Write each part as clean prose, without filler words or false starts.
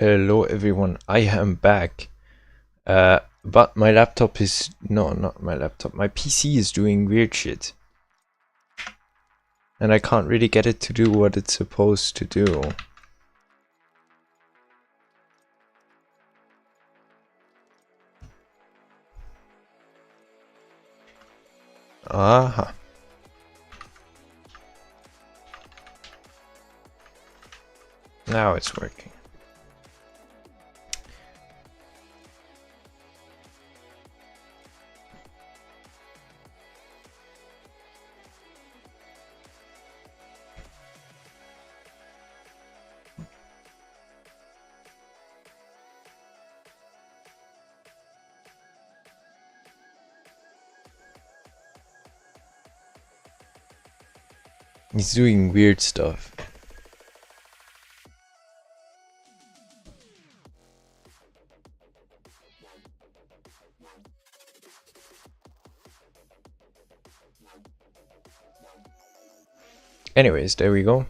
Hello everyone, I am back. But my laptop is... No, not my laptop. My PC is doing weird shit. And I can't really get it to do what it's supposed to do. Aha. Now it's working. He's doing weird stuff. Anyways, there we go.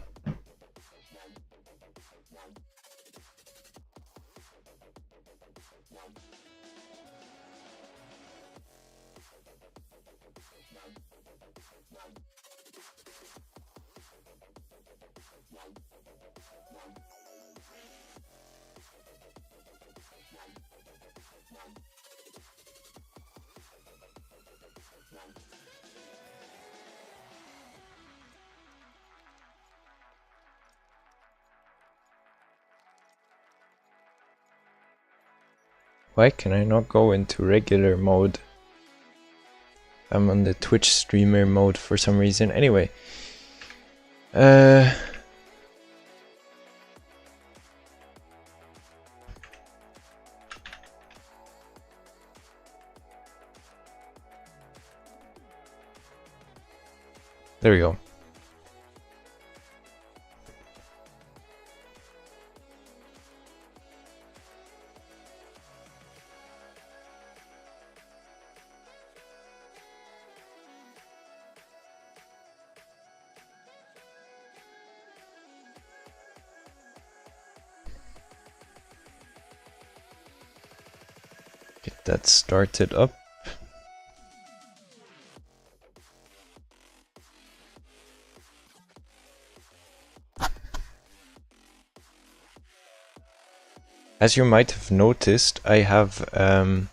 Why can I not go into regular mode? I'm on the Twitch streamer mode for some reason. Anyway. There we go. Get that started up. As you might have noticed, I have a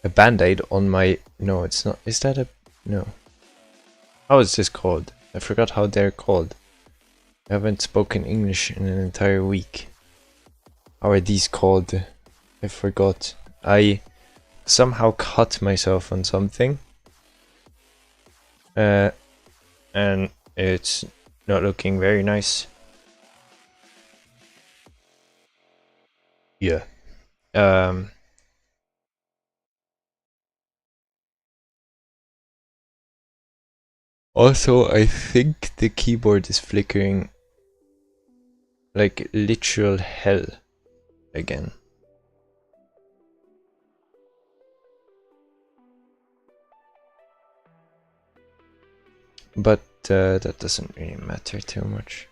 band-aid on my... No, it's not. Is that a... No. How is this called? I forgot how they're called. I haven't spoken English in an entire week. How are these called? I forgot. I somehow cut myself on something. And it's not looking very nice. Yeah. Also, I think the keyboard is flickering like literal hell again. But that doesn't really matter too much.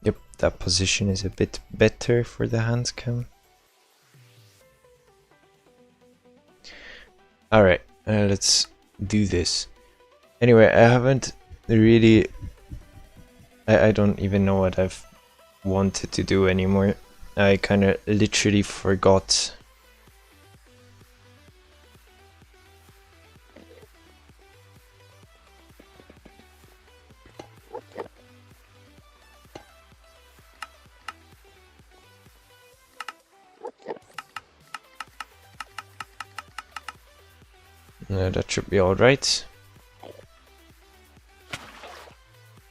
Yep, that position is a bit better for the hands cam. Alright, let's do this. Anyway, I haven't really... I don't even know what I've wanted to do anymore. I kinda literally forgot. That should be alright.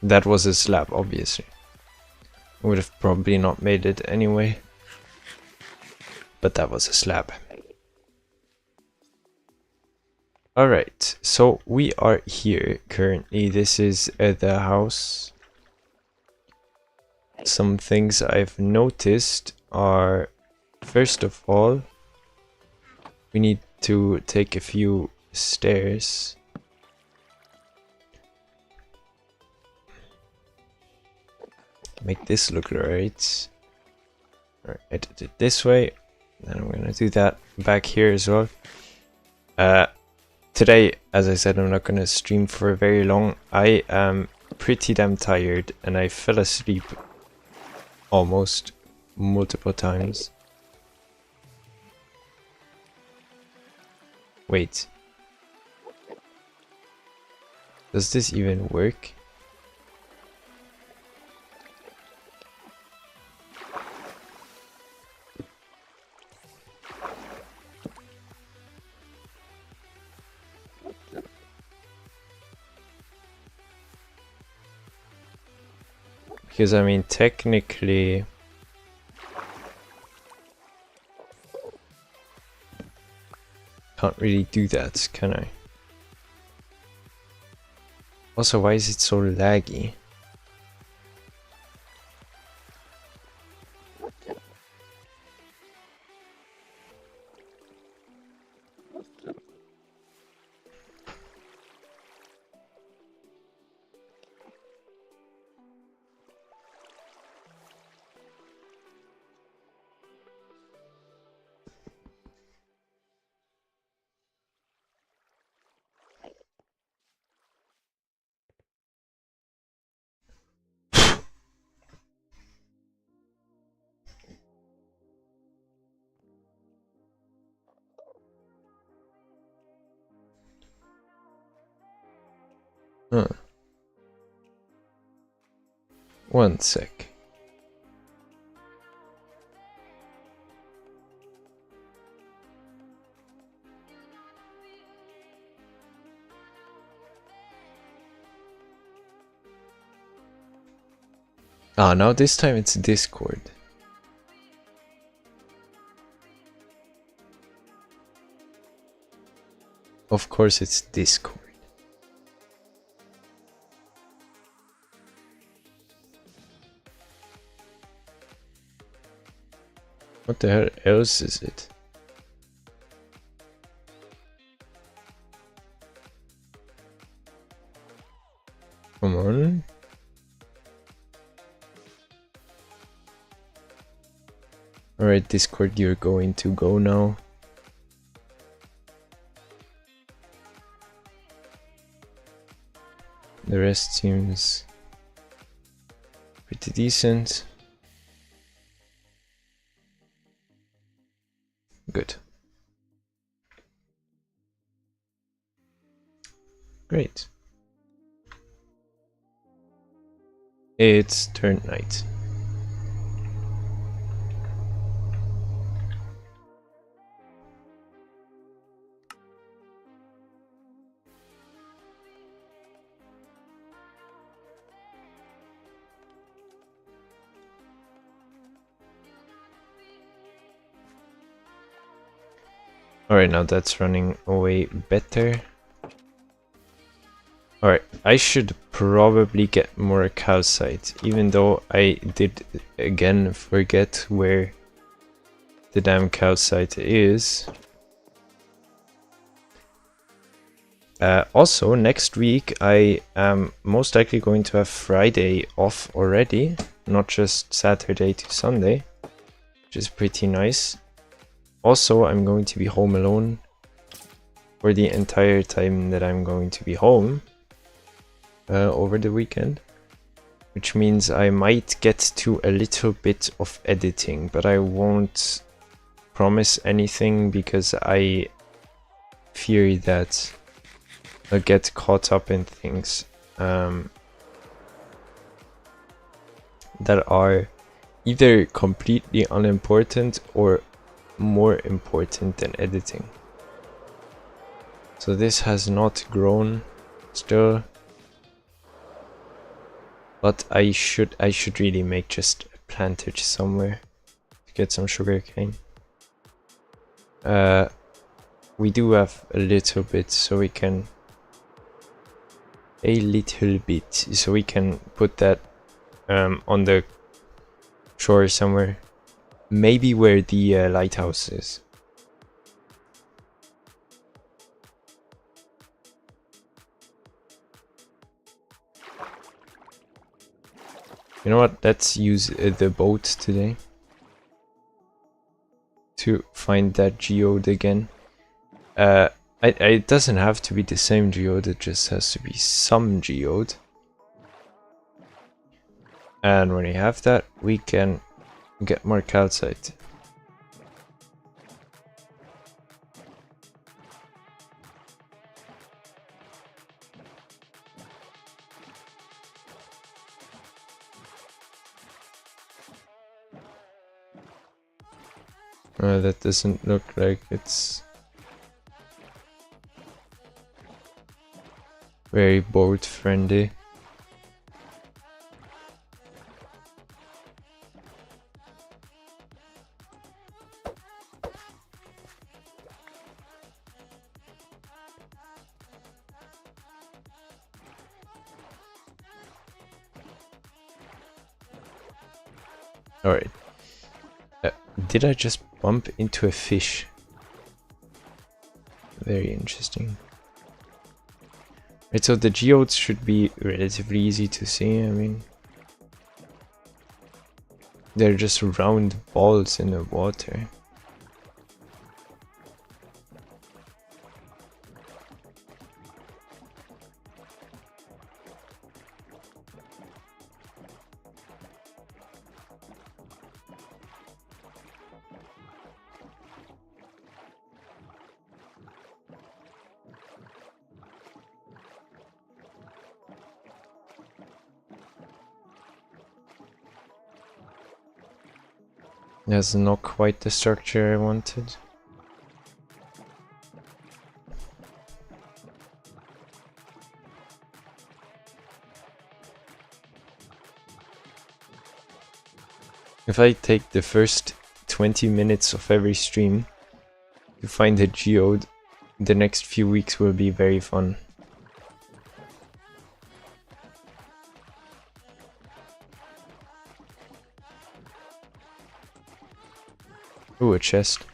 That was a slab, obviously. Would have probably not made it anyway. But that was a slab. Alright, so we are here currently. This is the house. Some things I've noticed are, first of all, we need to take a few stairs. Make this look right. Alright, I did it this way. Then I'm gonna do that back here as well. Today, as I said, I'm not gonna stream for very long. I am pretty damn tired and I fell asleep almost multiple times. Wait. Does this even work? Because I mean, technically, can't really do that, can I? Also, why is it so laggy? Huh. One sec. Ah, now this time it's Discord. Of course it's Discord. What the hell else is it? Come on. Alright, Discord, you're going to go now. The rest seems pretty decent. Good. Great. It's turn night. Alright, now that's running away better. Alright, I should probably get more calcite, even though I did again forget where the damn calcite is. Also, next week I am most likely going to have Friday off already, not just Saturday to Sunday, which is pretty nice. Also, I'm going to be home alone for the entire time that I'm going to be home over the weekend, which means I might get to a little bit of editing, but I won't promise anything because I fear that I'll get caught up in things that are either completely unimportant or more important than editing. So this has not grown still, but I should really make just a plantage somewhere to get some sugar cane. we do have a little bit, so we can put that on the shore somewhere, maybe where the lighthouse is. You know what, let's use the boat today to find that geode again. It doesn't have to be the same geode, it just has to be some geode. And when we have that, we can get more calcite. That doesn't look like it's very boat friendly. Alright. Did I just bump into a fish? Very interesting. Right, so the geodes should be relatively easy to see, I mean. They're just round balls in the water. That's not quite the structure I wanted. If I take the first 20 minutes of every stream to find a geode, the next few weeks will be very fun. Ooh, a chest.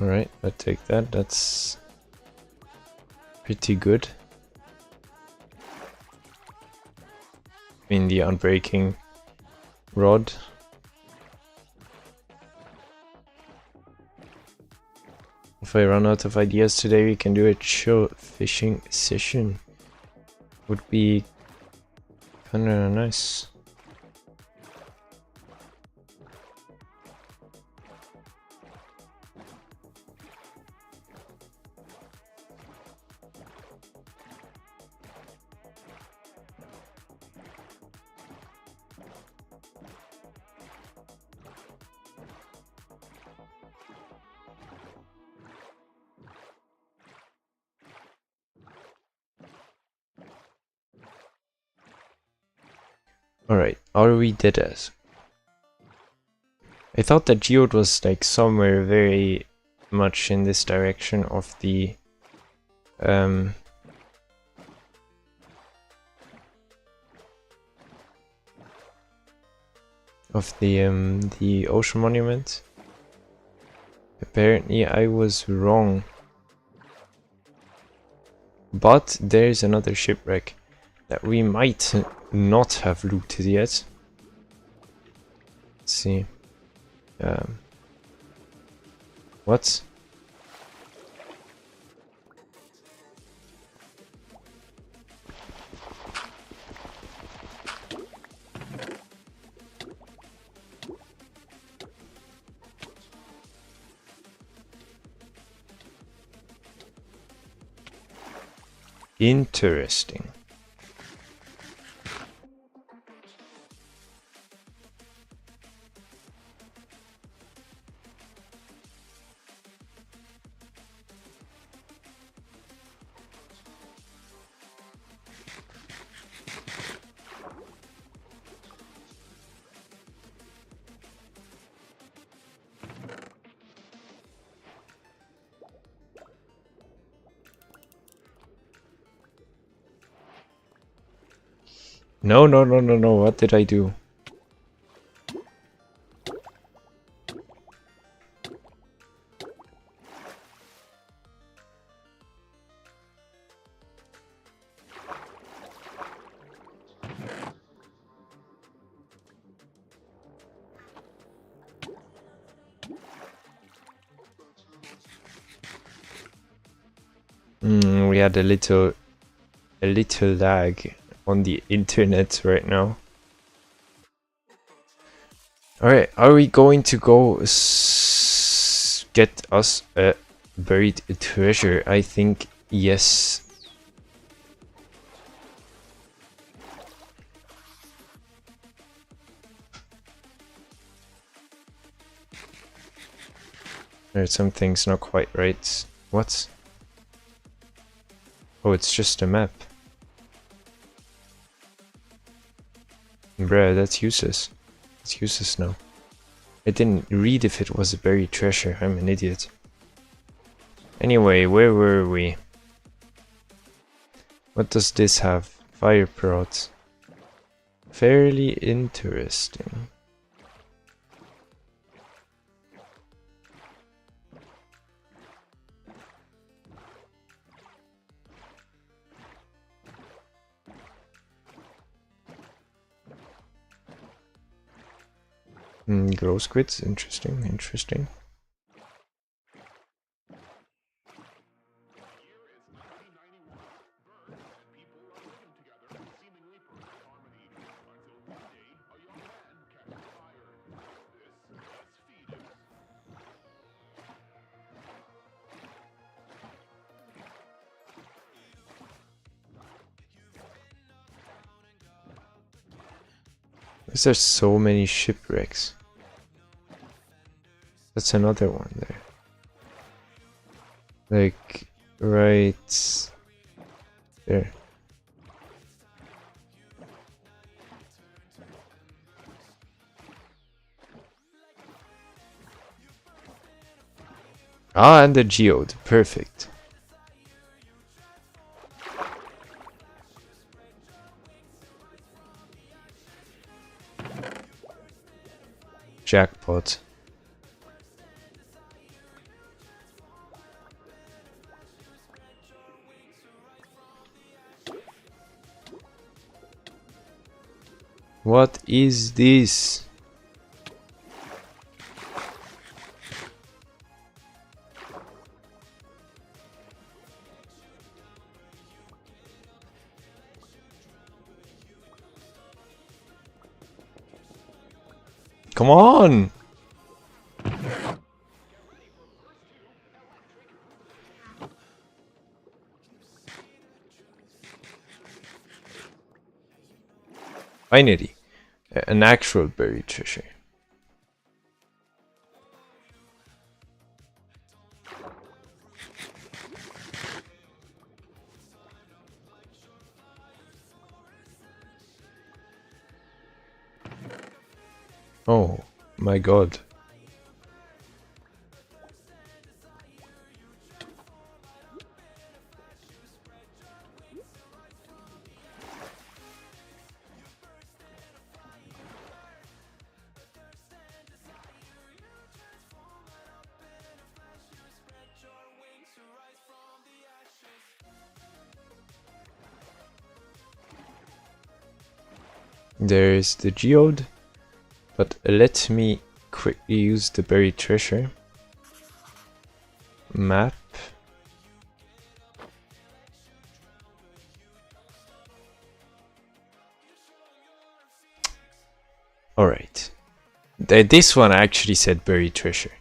Alright, I'll take that. That's pretty good. In the unbreaking rod. If I run out of ideas today, we can do a chill fishing session. Would be kinda nice. Alright, are we dead as? I thought that geode was like somewhere very much in this direction of the the ocean monument. Apparently I was wrong. But there's another shipwreck that we might not have looted yet. Let's see. What? Interesting. No, no, no, no, no. What did I do? We had a little lag on the internet right now. Alright, are we going to go get us a buried treasure? I think yes. There's some things not quite right. What? Oh, it's just a map. Bruh, that's useless. It's useless now. I didn't read if it was a buried treasure. I'm an idiot. Anyway, where were we? What does this have? Fire prot. Fairly interesting. Glow squids, interesting, interesting. There's so many shipwrecks. That's another one there. Like, right there. Ah, and the geode. Perfect. Jackpot. What is this? Come on! Finally, an actual buried treasure. Oh my god. There's the geode, but let me quickly use the buried treasure map. Alright. This one actually said buried treasure.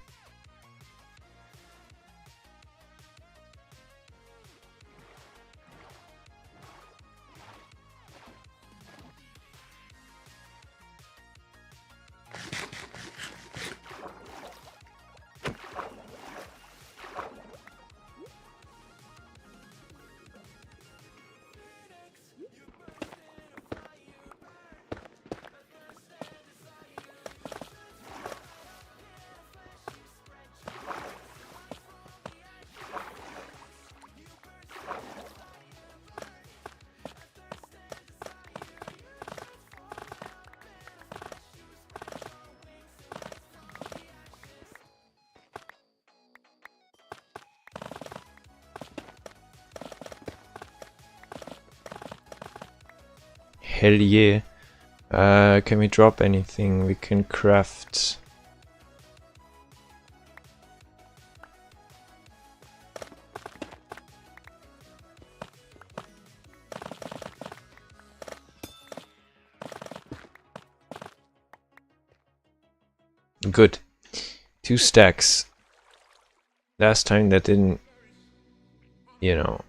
Hell yeah. Can we drop anything? We can craft. Good. 2 stacks. Last time that didn't, you know,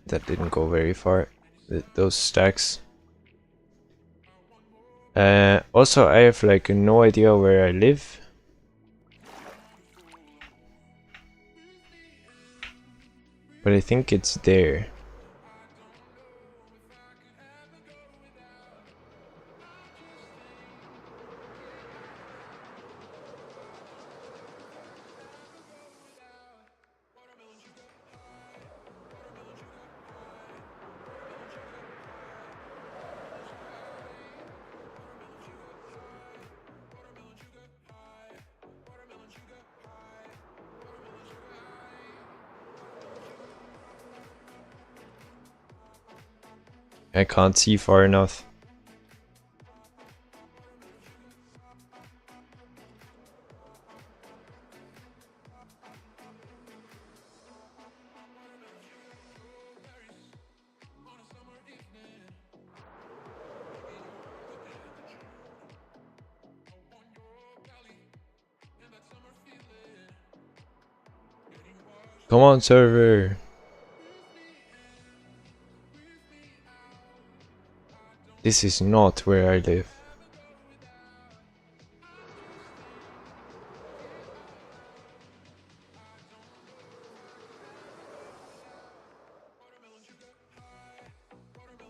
that didn't go very far. Those stacks. Also, I have like no idea where I live. But I think it's there. I can't see far enough. Come on, server. This is not where I live.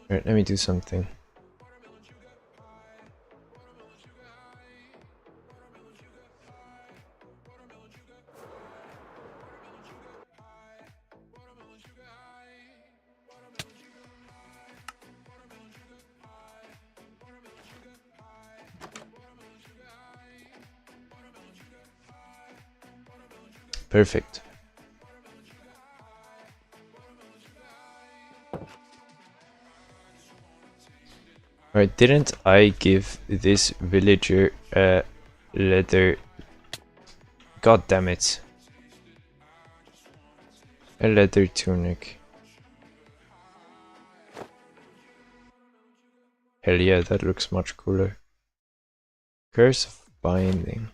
Alright, let me do something. Perfect. Alright, didn't I give this villager a leather... God damn it. A leather tunic. Hell yeah, that looks much cooler. Curse of Binding.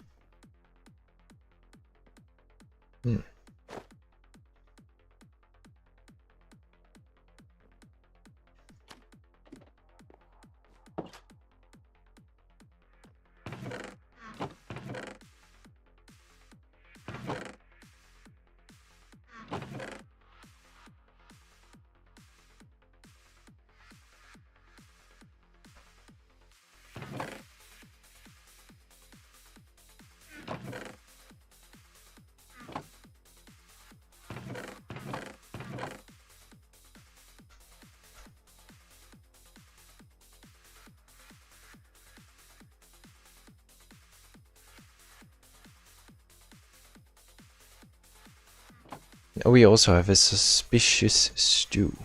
We also have a suspicious stew.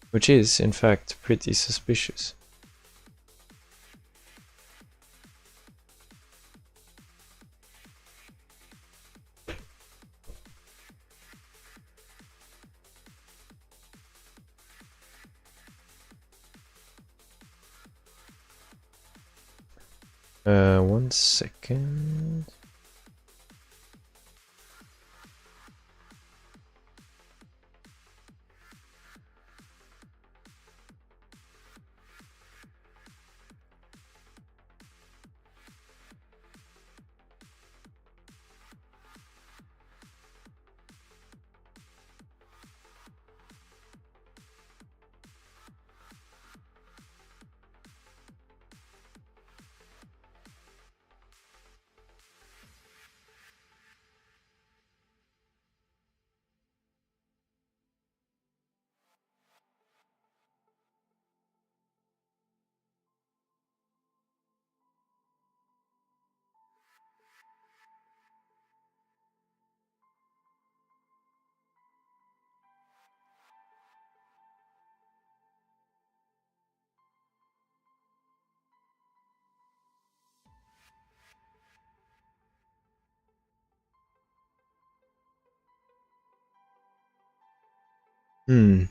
Which is, in fact, pretty suspicious. One second. Hmm.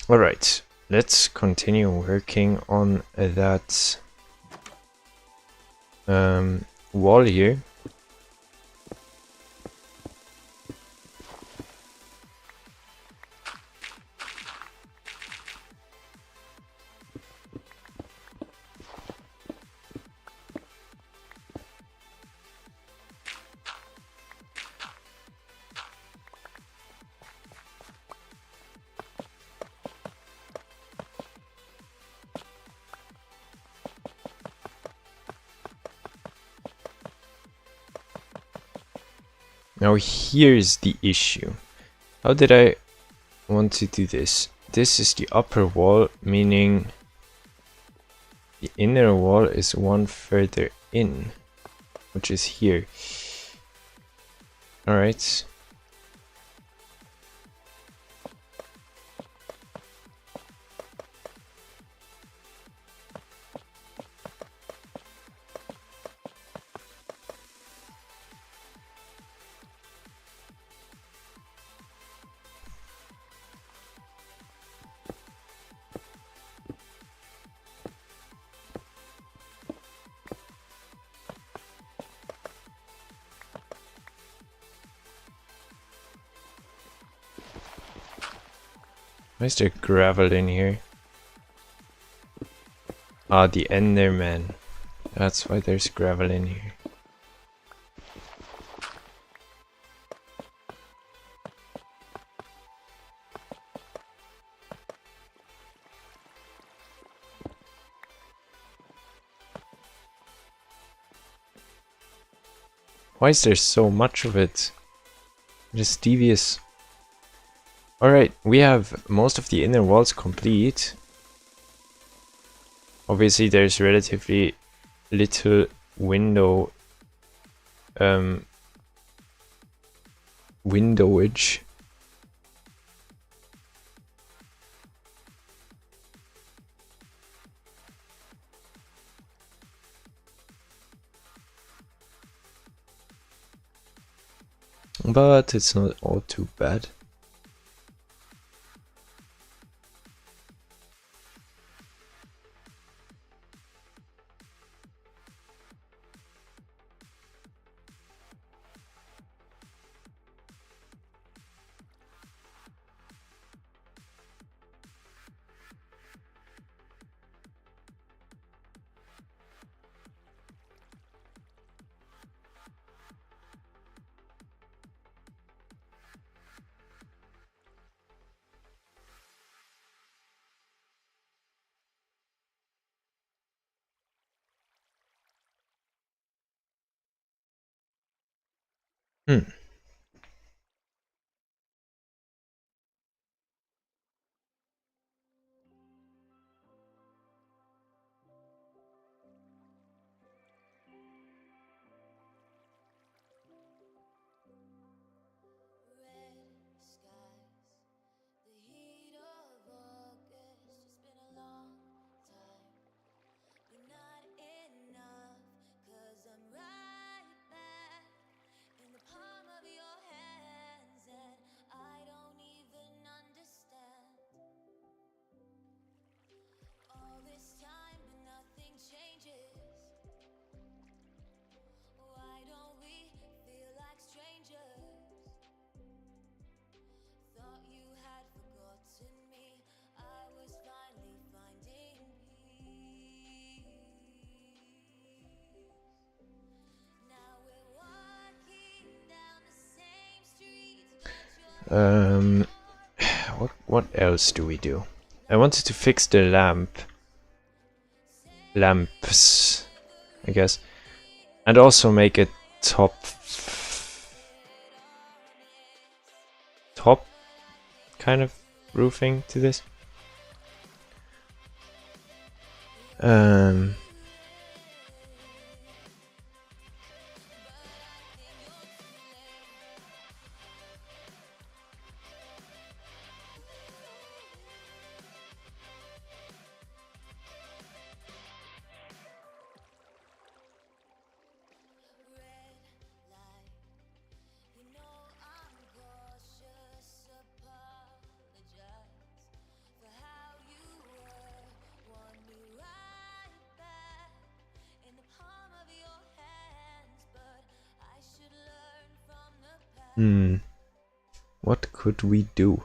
Alright, let's continue working on that wall here. Now here's the issue. How did I want to do this? This is the upper wall, meaning the inner wall is one further in, which is here. Alright. Why is there gravel in here? Ah, the Enderman. That's why there's gravel in here. Why is there so much of it? It is devious. Alright, we have most of the inner walls complete. Obviously there's relatively little windowage. But it's not all too bad. Hmm. What else do we do? I wanted to fix the lamps, I guess, and also make a top top kind of roofing to this. What could we do?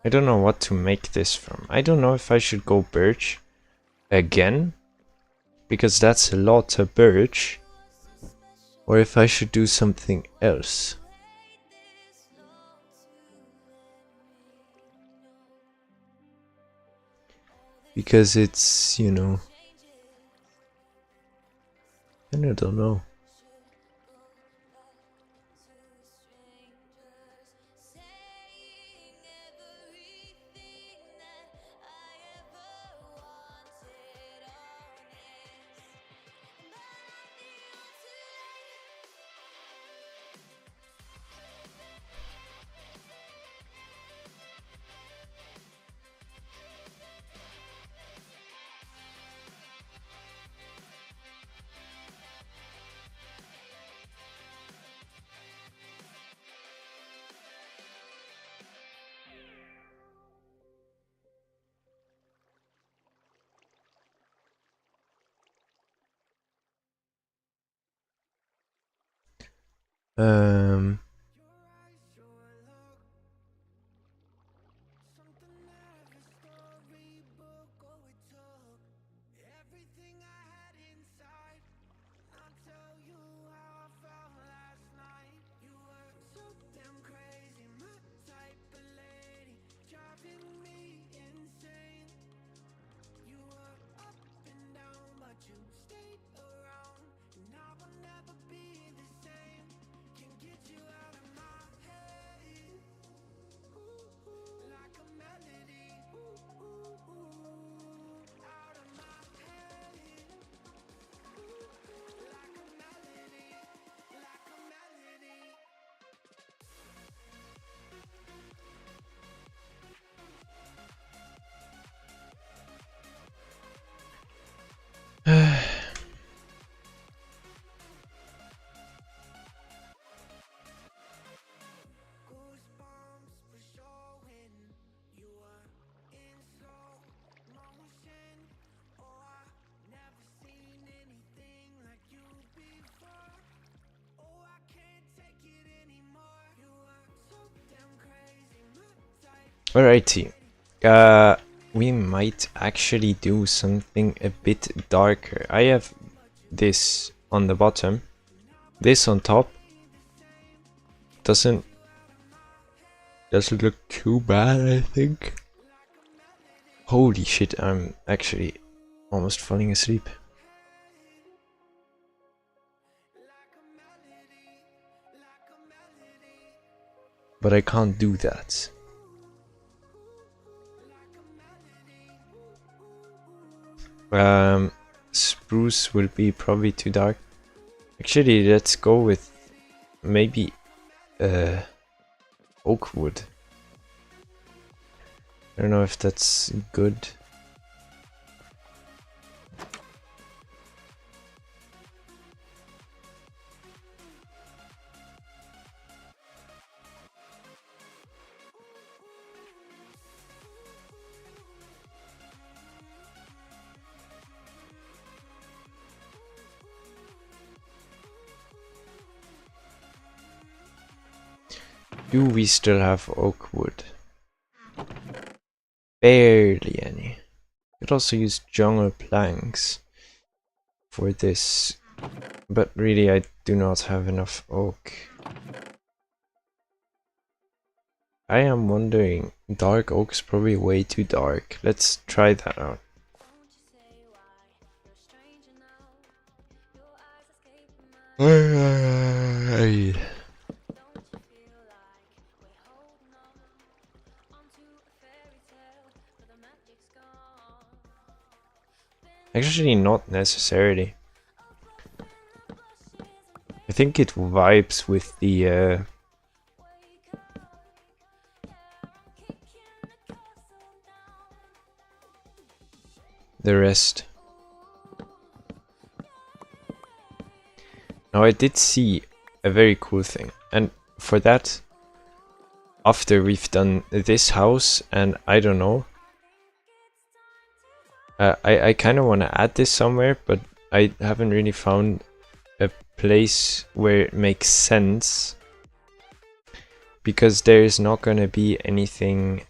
I don't know what to make this from. I don't know if I should go birch again, because that's a lot of birch, or if I should do something else. Because it's, you know, and I don't know. Alrighty. We might actually do something a bit darker. I have this on the bottom, this on top. Doesn't look too bad, I think. Holy shit, I'm actually almost falling asleep. But I can't do that. Spruce will be probably too dark. Actually, let's go with maybe oak wood. I don't know if that's good. Do we still have oak wood? Barely any. Could also use jungle planks for this, but really I do not have enough oak. I am wondering, dark oak is probably way too dark. Let's try that out. Actually, not necessarily. I think it vibes with the rest. Now I did see a very cool thing, and for that, after we've done this house, and I don't know, I kind of want to add this somewhere, but I haven't really found a place where it makes sense, because there is not going to be anything.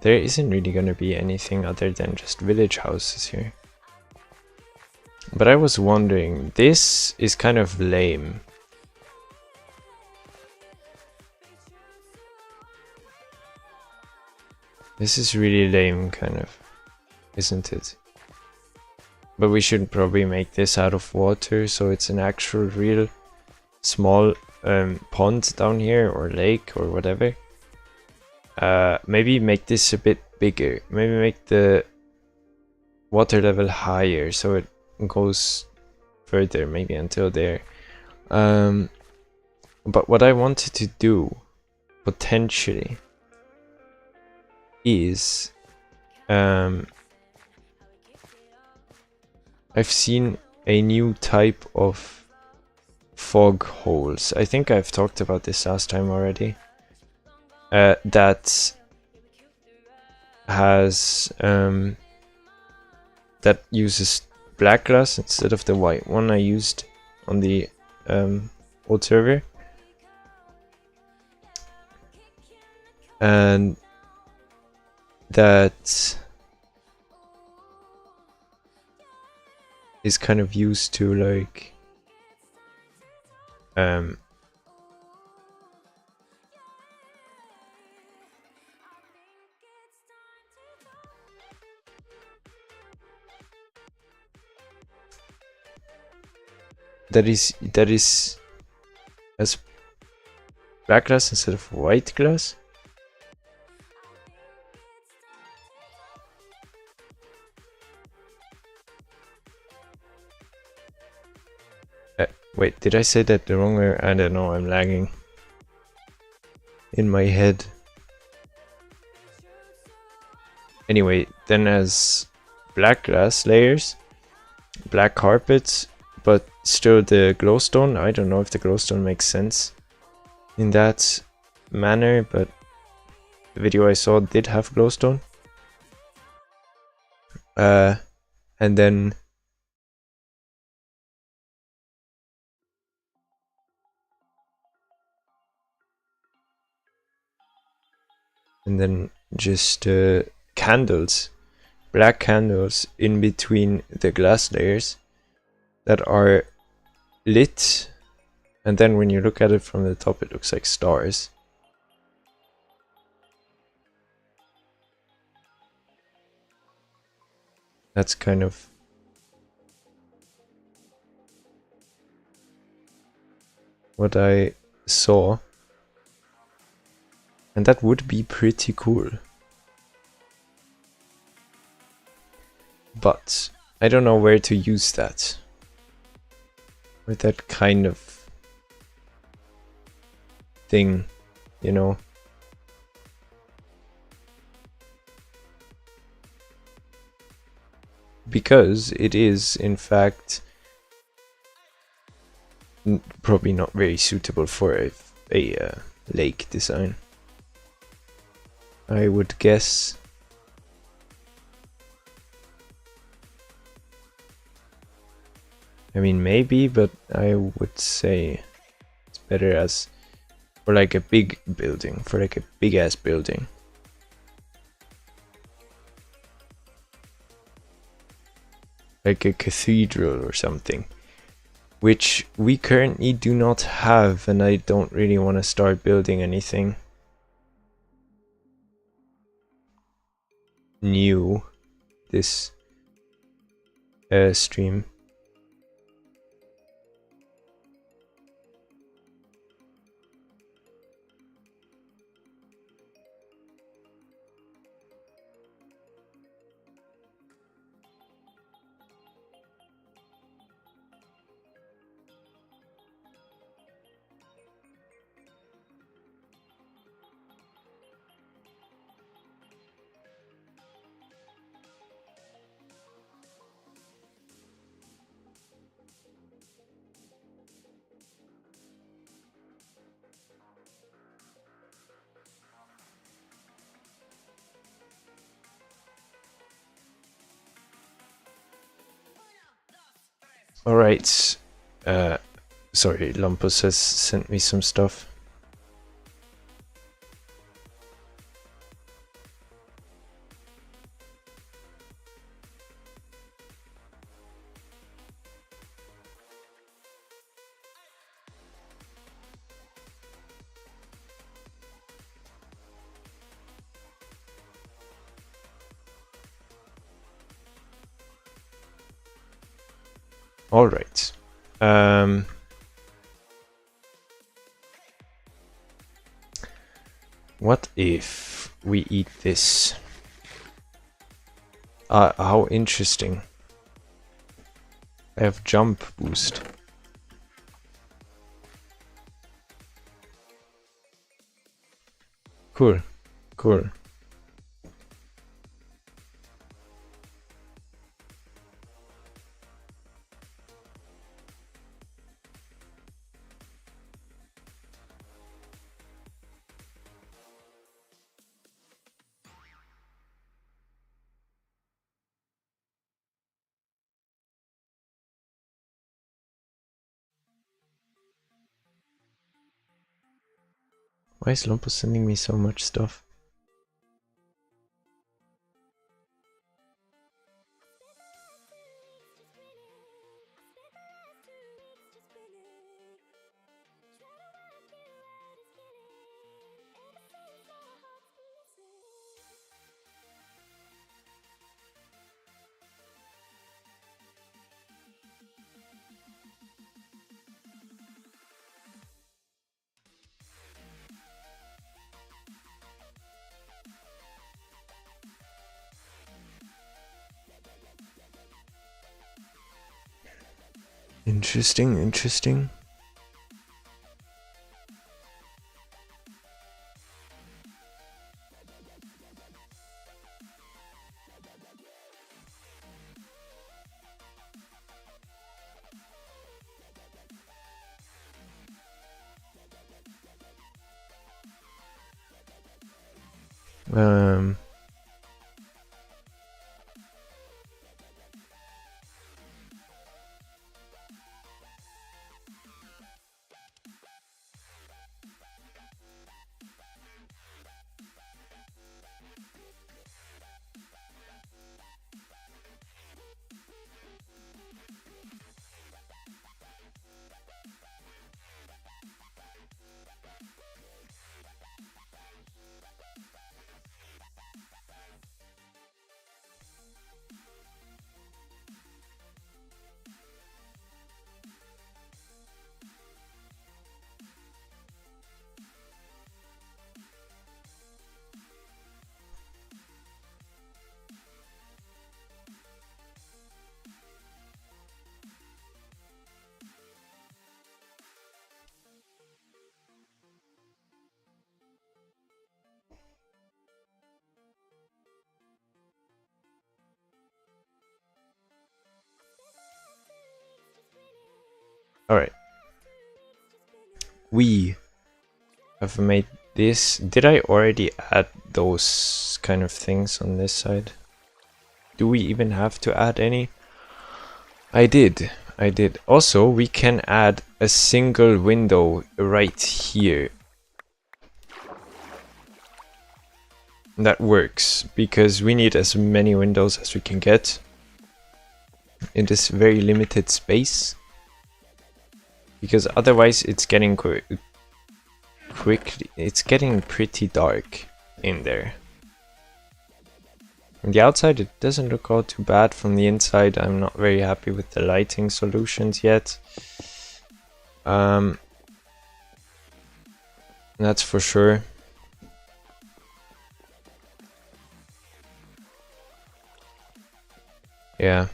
There isn't really going to be anything other than just village houses here. But I was wondering, this is kind of lame. This is really lame, kind of, isn't it? But we should probably make this out of water, so it's an actual real small pond down here, or lake, or whatever. Maybe make this a bit bigger. Maybe make the water level higher so it goes further, maybe until there. But what I wanted to do, potentially, is I've seen a new type of fog holes. I think I've talked about this last time already. That has that uses black glass instead of the white one I used on the old server, and that is kind of used to like that is as black glass instead of white glass. Wait, did I say that the wrong way? I don't know, I'm lagging in my head. Anyway, then as black glass layers, black carpets, but still the glowstone. I don't know if the glowstone makes sense in that manner, but the video I saw did have glowstone. And then just candles, black candles in between the glass layers that are lit, and then when you look at it from the top it looks like stars. That's kind of what I saw, and that would be pretty cool. But I don't know where to use that, with that kind of thing, you know. Because it is, in fact, probably not very suitable for a lake design, I would guess. I mean, maybe, but I would say it's better as for like a big building, for like a big ass building. Like a cathedral or something, which we currently do not have, and I don't really want to start building anything new this stream. Alright, sorry, Lumpus has sent me some stuff. Alright. What if we eat this? How interesting. I have jump boost. Cool. Cool. Why is Lumpus sending me so much stuff? Interesting, interesting. Um, Alright. We have made this. Did I already add those kind of things on this side? Do we even have to add any? I did. I did. Also, we can add a single window right here. That works, because we need as many windows as we can get in this very limited space. Because otherwise it's getting quickly, it's getting pretty dark in there. From the outside it doesn't look all too bad. From the inside I'm not very happy with the lighting solutions yet. That's for sure. Yeah.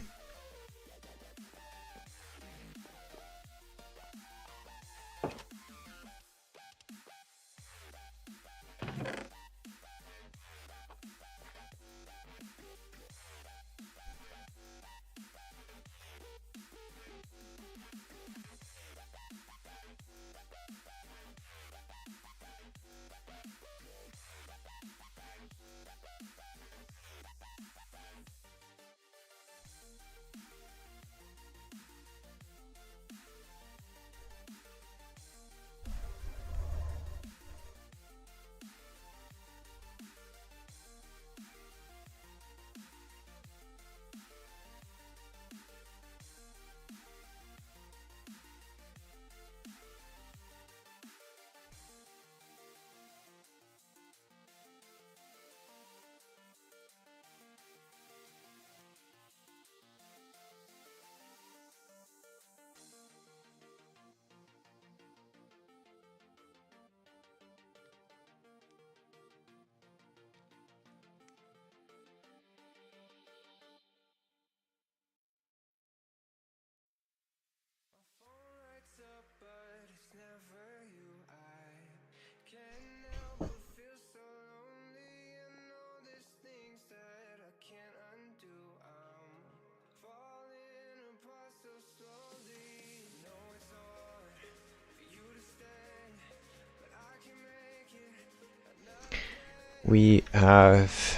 We have...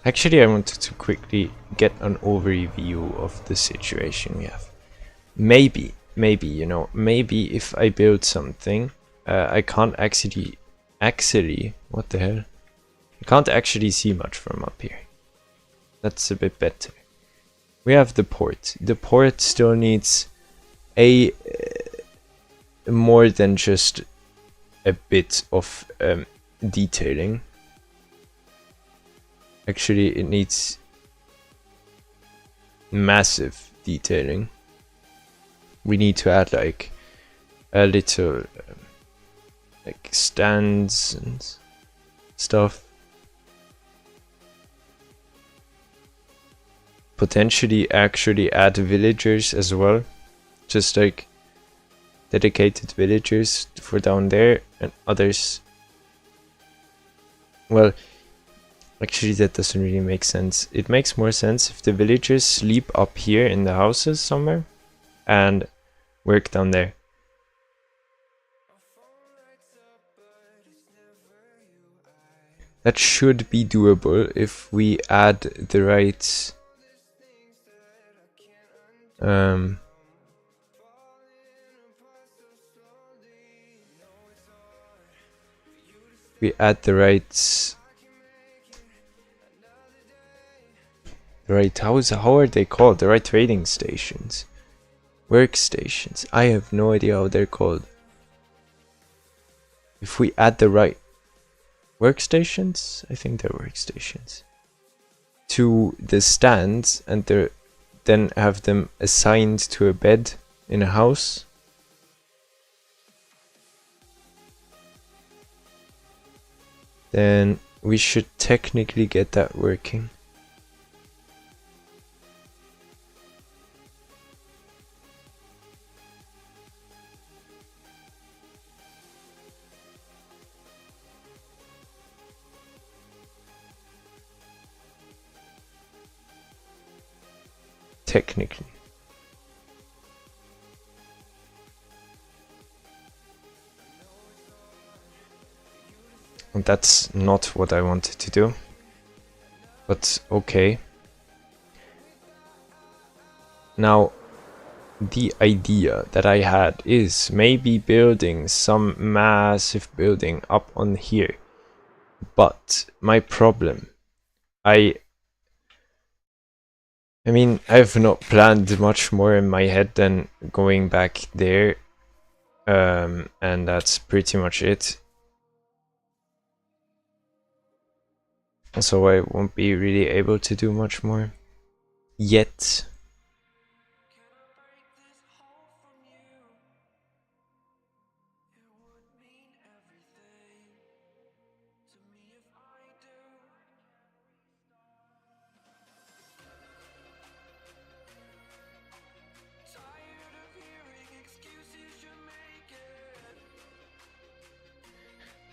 Actually, I wanted to quickly get an overview of the situation we have. Maybe, you know, maybe if I build something, I can't actually, what the hell? I can't actually see much from up here. That's a bit better. We have the port. The port still needs a more than just a bit of detailing. Actually, it needs massive detailing. We need to add like a little like stands and stuff. Potentially actually add villagers as well, just like dedicated villagers for down there, and others. Well, actually that doesn't really make sense. It makes more sense if the villagers sleep up here in the houses somewhere and work down there. That should be doable if we add the right we add the right how are they called? The right trading stations, workstations. I have no idea how they're called. If we add the right workstations, I think they're workstations, to the stands, and then have them assigned to a bed in a house. Then we should technically get that working. Technically. And that's not what I wanted to do. But okay. Now, the idea that I had is maybe building some massive building up on here. But my problem, I mean, I've not planned much more in my head than going back there, and that's pretty much it. So I won't be really able to do much more yet.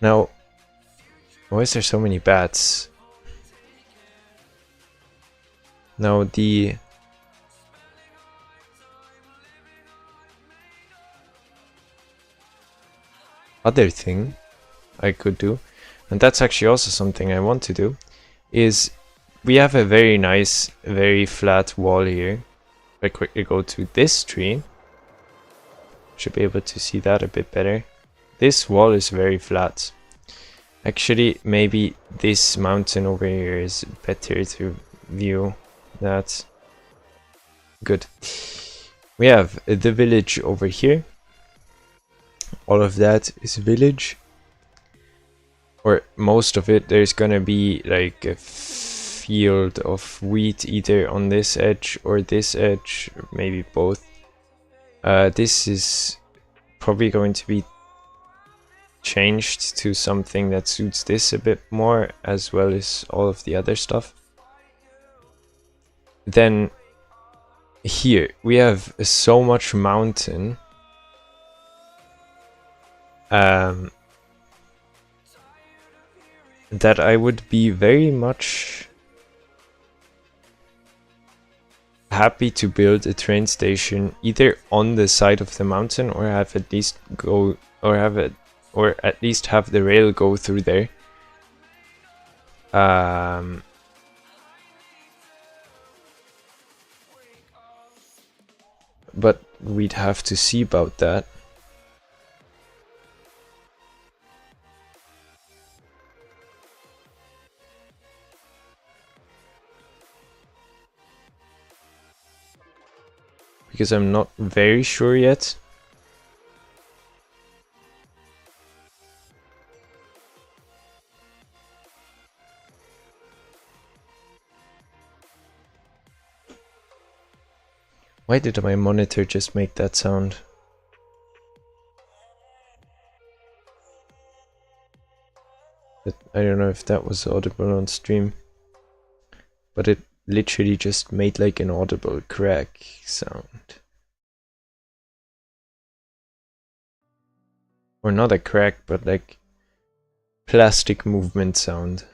Now, why is there so many bats? Now the other thing I could do, and that's actually also something I want to do, is we have a very nice, very flat wall here. If I quickly go to this tree, should be able to see that a bit better. This wall is very flat. Actually, maybe this mountain over here is better to view that. Good. We have the village over here. All of that is village. Or most of it. There's gonna be like a field of wheat either on this edge or this edge, or maybe both. This is probably going to be changed to something that suits this a bit more, as well as all of the other stuff. Then here we have so much mountain, that I would be very much happy to build a train station either on the side of the mountain, or have at least go, or have it, or at least have the rail go through there. But we'd have to see about that. Because I'm not very sure yet. Why did my monitor just make that sound? I don't know if that was audible on stream, but it literally just made like an audible crack sound. Or not a crack, but like plastic movement sound.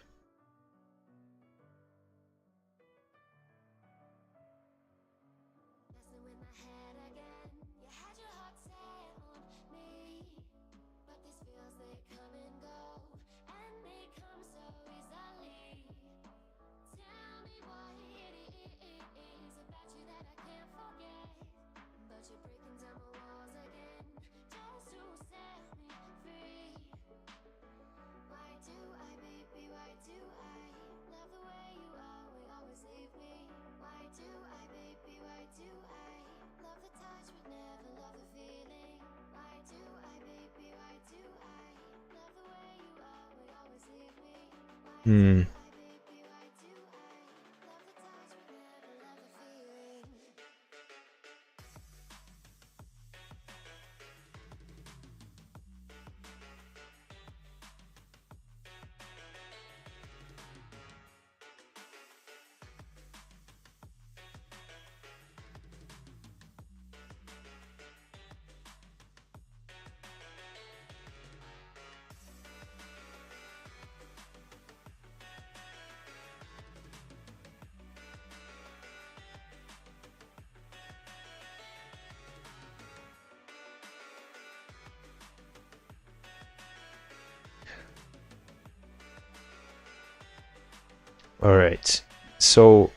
Alright, so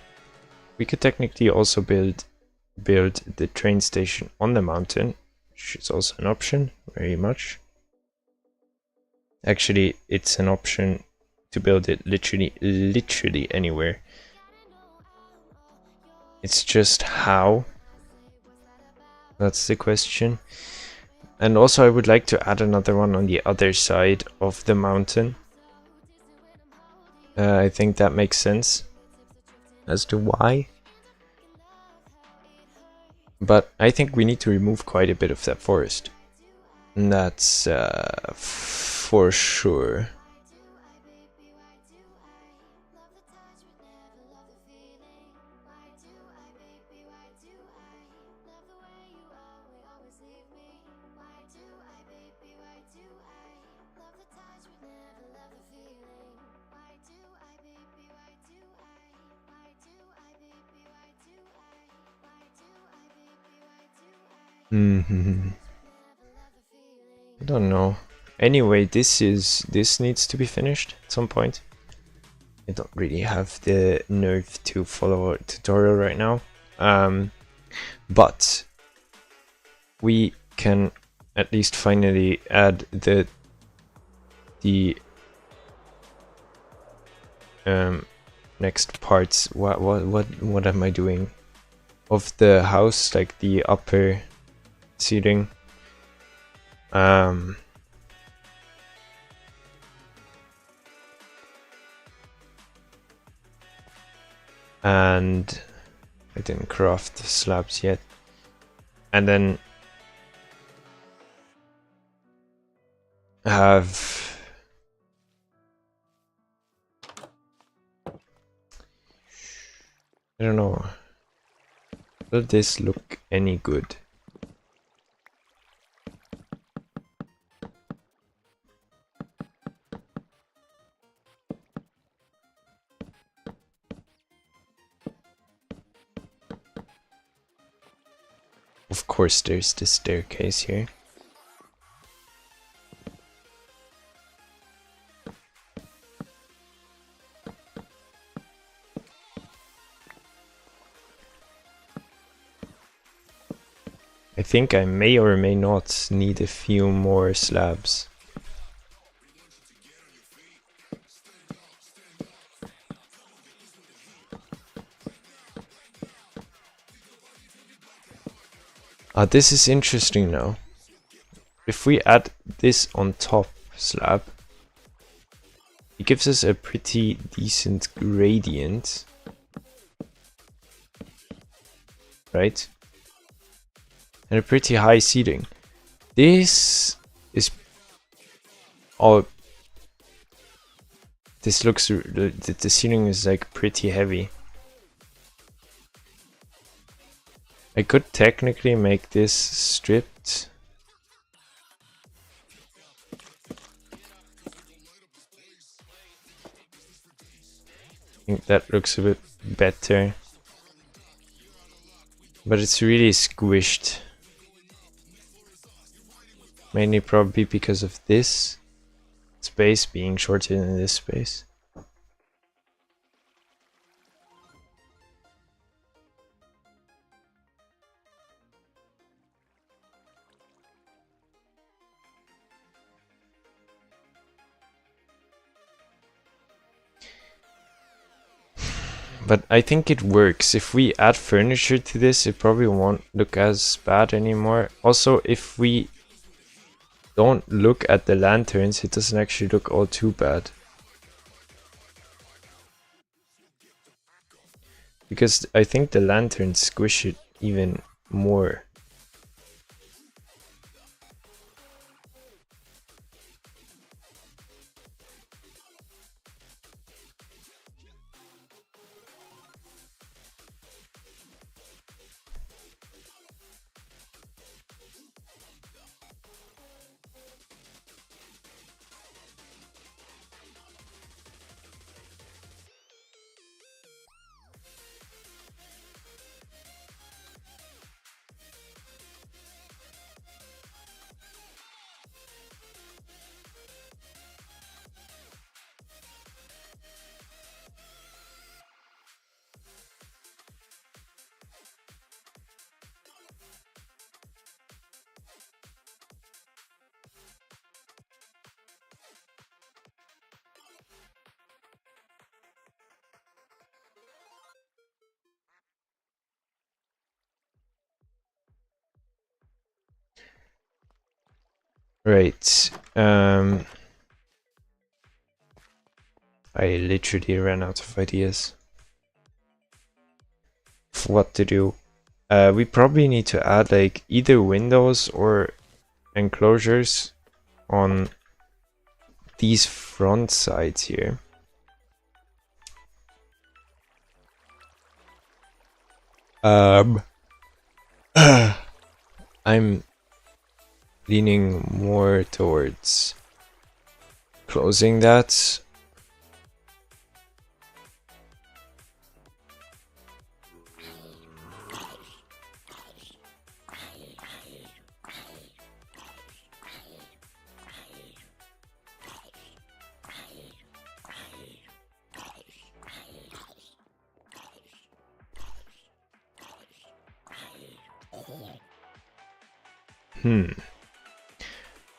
we could technically also build build the train station on the mountain, which is also an option, very much. Actually, it's an option to build it literally anywhere. It's just how. That's the question. And also I would like to add another one on the other side of the mountain. I think that makes sense as to why. But I think we need to remove quite a bit of that forest. And that's for sure. I don't know. Anyway, this needs to be finished at some point. I don't really have the nerve to follow a tutorial right now. But we can at least finally add the next parts. What am I doing? Of the house, like the upper ceiling. And I didn't craft the slabs yet. And then have I don't know. Will this look any good? Of course, there's the staircase here. I think I may or may not need a few more slabs. This is interesting now. If we add this on top slab, it gives us a pretty decent gradient. Right? And a pretty high ceiling. This is all. This looks. The ceiling is like pretty heavy. I could technically make this stripped. I think that looks a bit better. But it's really squished. Mainly probably because of this space being shorter than this space. But I think it works. If we add furniture to this, it probably won't look as bad anymore. Also, if we don't look at the lanterns, it doesn't actually look all too bad. Because I think the lanterns squish it even more. Right. I literally ran out of ideas for what to do. We probably need to add like either windows or enclosures on these front sides here. I'm leaning more towards closing that.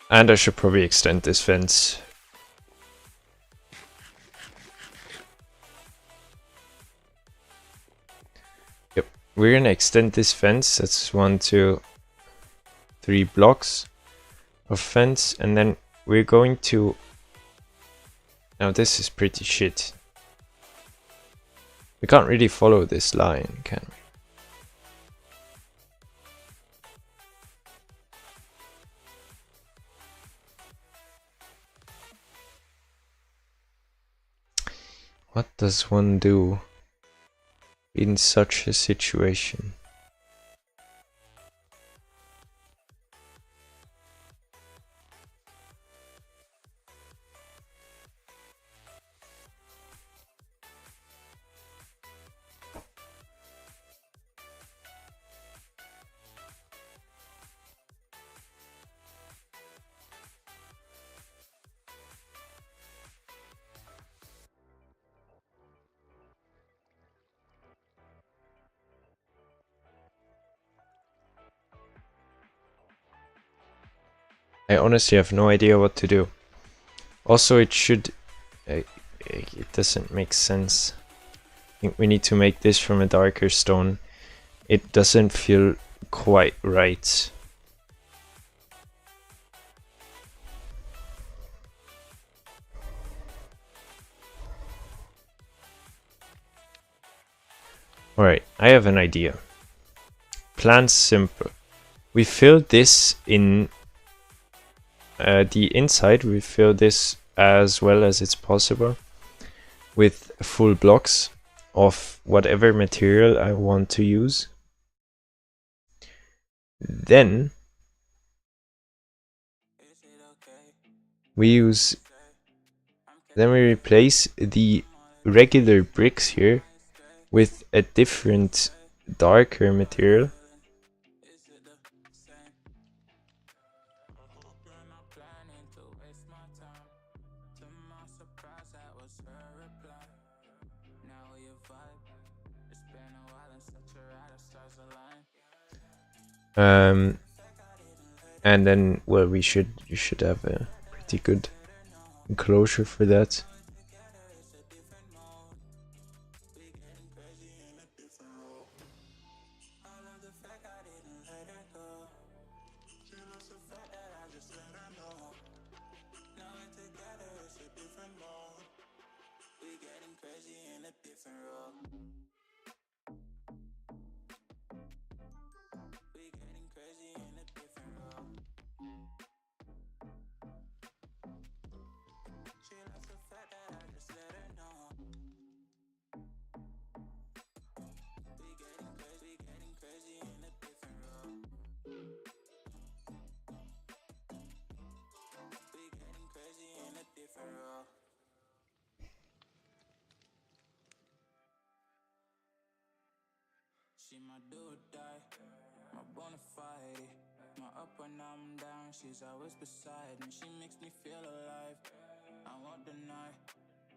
And I should probably extend this fence. Yep, we're gonna extend this fence. That's 1, 2, 3 blocks of fence, and then we're going to... Now this is pretty shit. We can't really follow this line, can we? What does one do in such a situation? I honestly have no idea what to do. Also, it should... it doesn't make sense. I think we need to make this from a darker stone. It doesn't feel quite right. Alright, I have an idea. Plan's simple. We fill this in the inside, we fill this as well as it's possible with full blocks of whatever material I want to use. Then we replace the regular bricks here with a different darker material. And then, well, you should have a pretty good enclosure for that. She my do or die, my bona fide. My up when I'm down, she's always beside me. She makes me feel alive, I won't deny.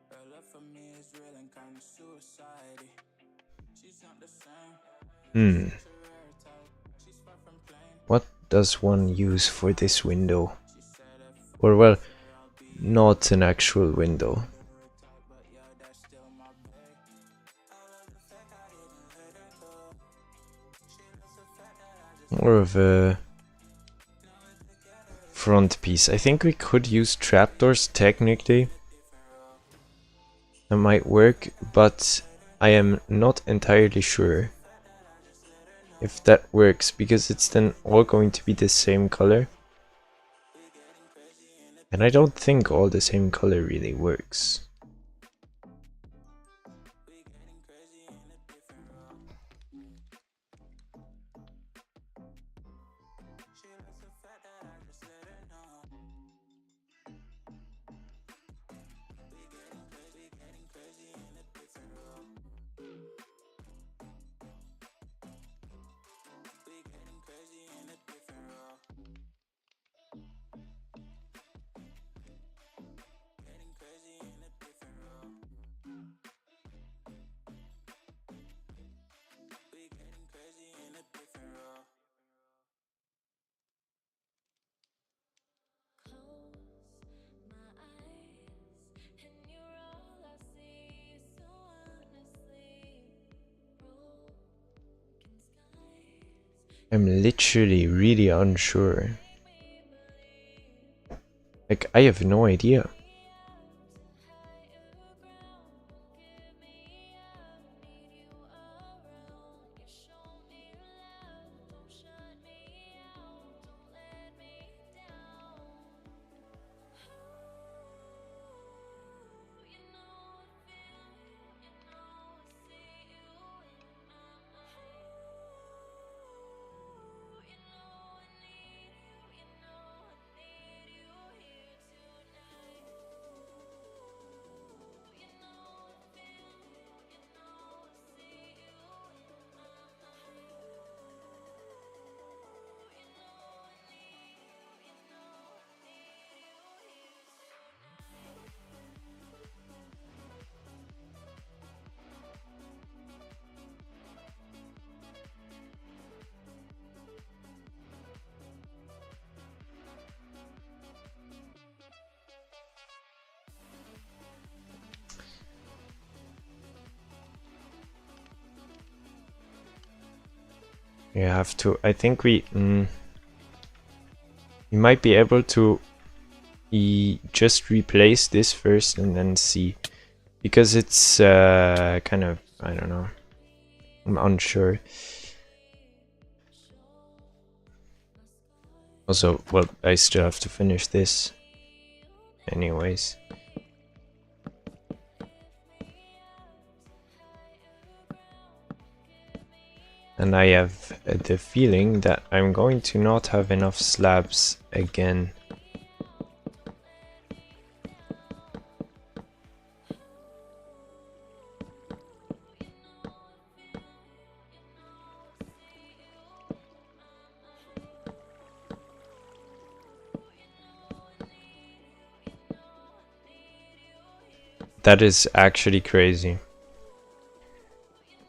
Her love for me is real and kind of suicide. She's not the same. What does one use for this window? Or well, not an actual window. More of a front piece. I think we could use trapdoors technically. That might work, but I am not entirely sure if that works, because it's then all going to be the same color. And I don't think all the same color really works. I'm literally really unsure. Like, I have no idea. You have to, I think we might be able to just replace this first and then see, because it's kind of, I don't know, I'm unsure. Also, well, I still have to finish this anyways. And I have the feeling that I'm going to not have enough slabs again. That is actually crazy.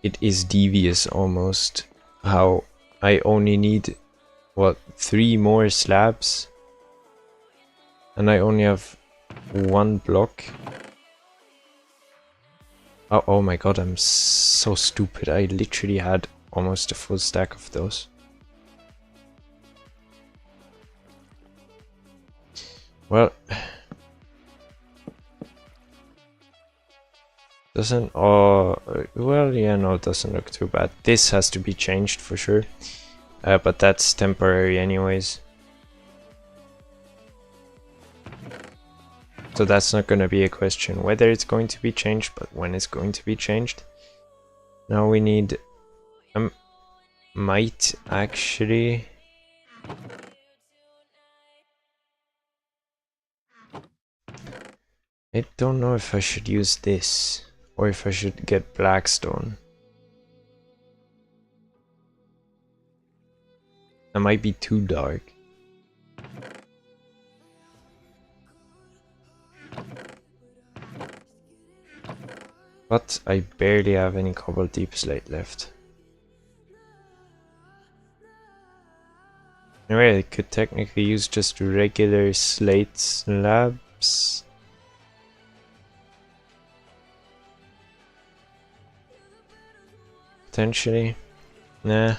It is devious almost how I only need, what, 3 more slabs and I only have 1 block. Oh my god, I'm so stupid. I literally had almost a full stack of those. Well, doesn't, well, yeah, no, it doesn't look too bad. This has to be changed for sure, but that's temporary anyways. So that's not going to be a question whether it's going to be changed, but when it's going to be changed. Now we need, might actually, I don't know if I should use this or if I should get blackstone. That might be too dark. But I barely have any cobble deep slate left. Anyway, I could technically use just regular slate slabs. Potentially. Nah.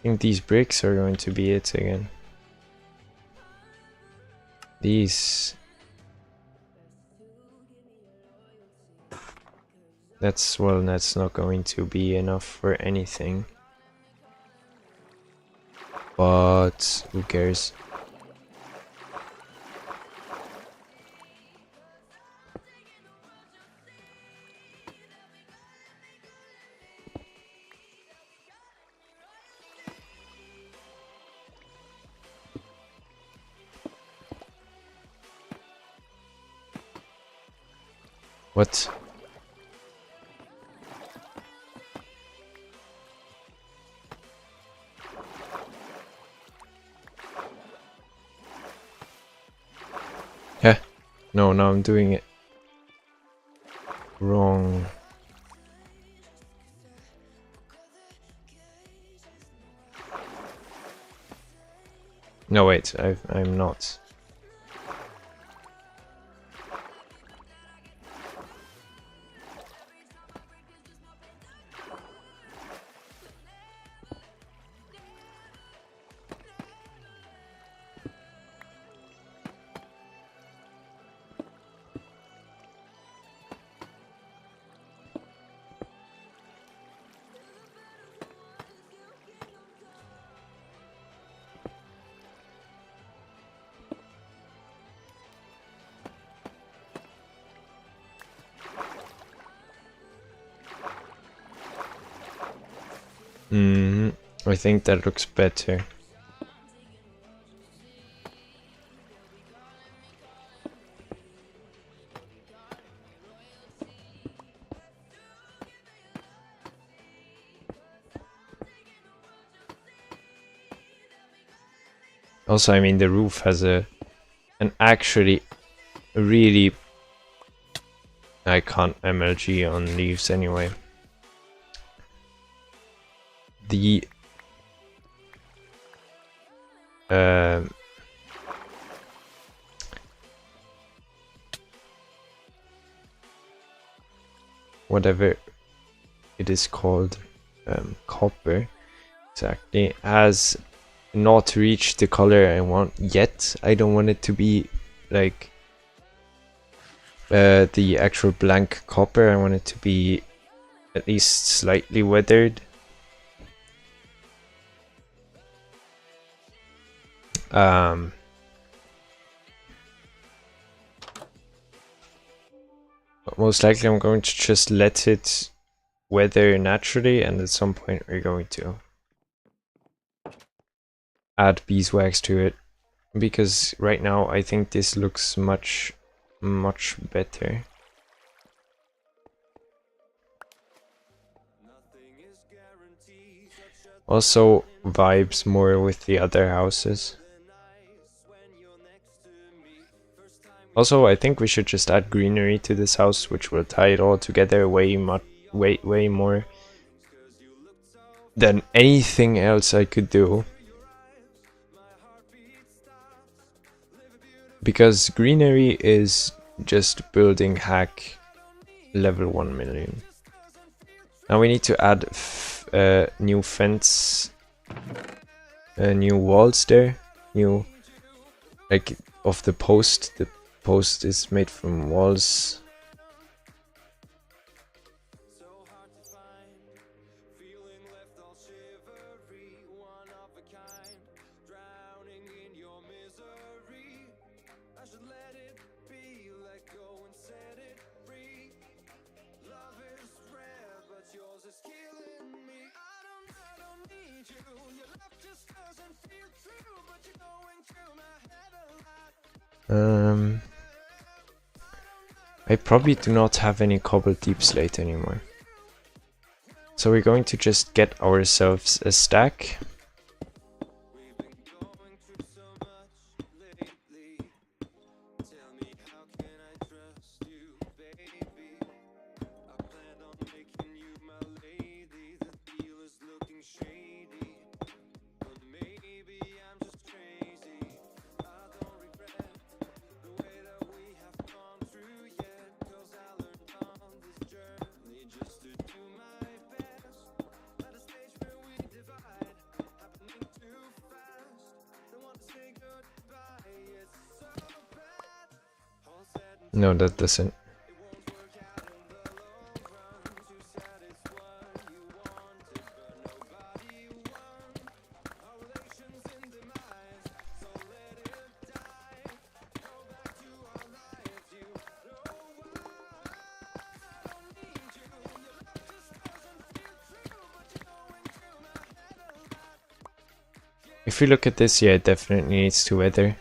think these bricks are going to be it again. These. That's not going to be enough for anything. But who cares? What? Yeah. No, now I'm doing it wrong. No, wait, I'm not. I think that looks better. Also, I mean, the roof has an actually really... I can't MLG on leaves anyway. The whatever it is called, copper, exactly, has not reached the color I want yet. I don't want it to be like the actual blank copper. I want it to be at least slightly weathered. But most likely I'm going to just let it weather naturally, and at some point we're going to add beeswax to it, because right now I think this looks much better. Also vibes more with the other houses. Also, I think we should just add greenery to this house, which will tie it all together way more than anything else I could do. Because greenery is just building hack level 1 million. Now we need to add new fence, new walls there, new, like, of the post. The post is made from walls. I probably do not have any cobbled deep slate anymore. So we're going to just get ourselves a stack. No, that doesn't. If you look at this, yeah, it definitely needs to weather.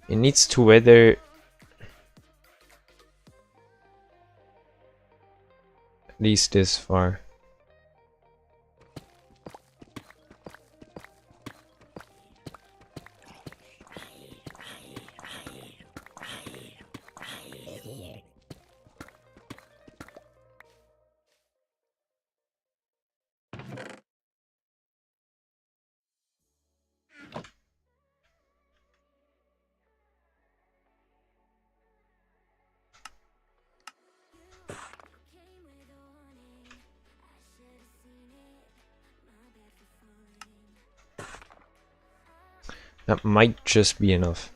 It needs to weather at least this far. That might just be enough.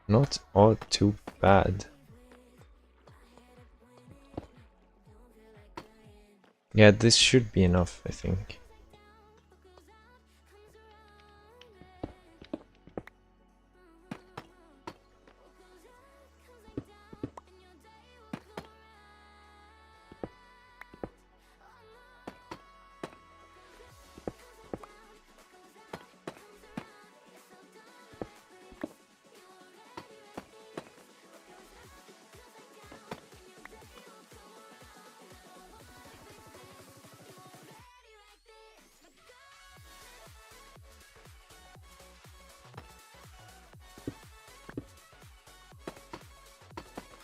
Not all too bad. Yeah, this should be enough, I think.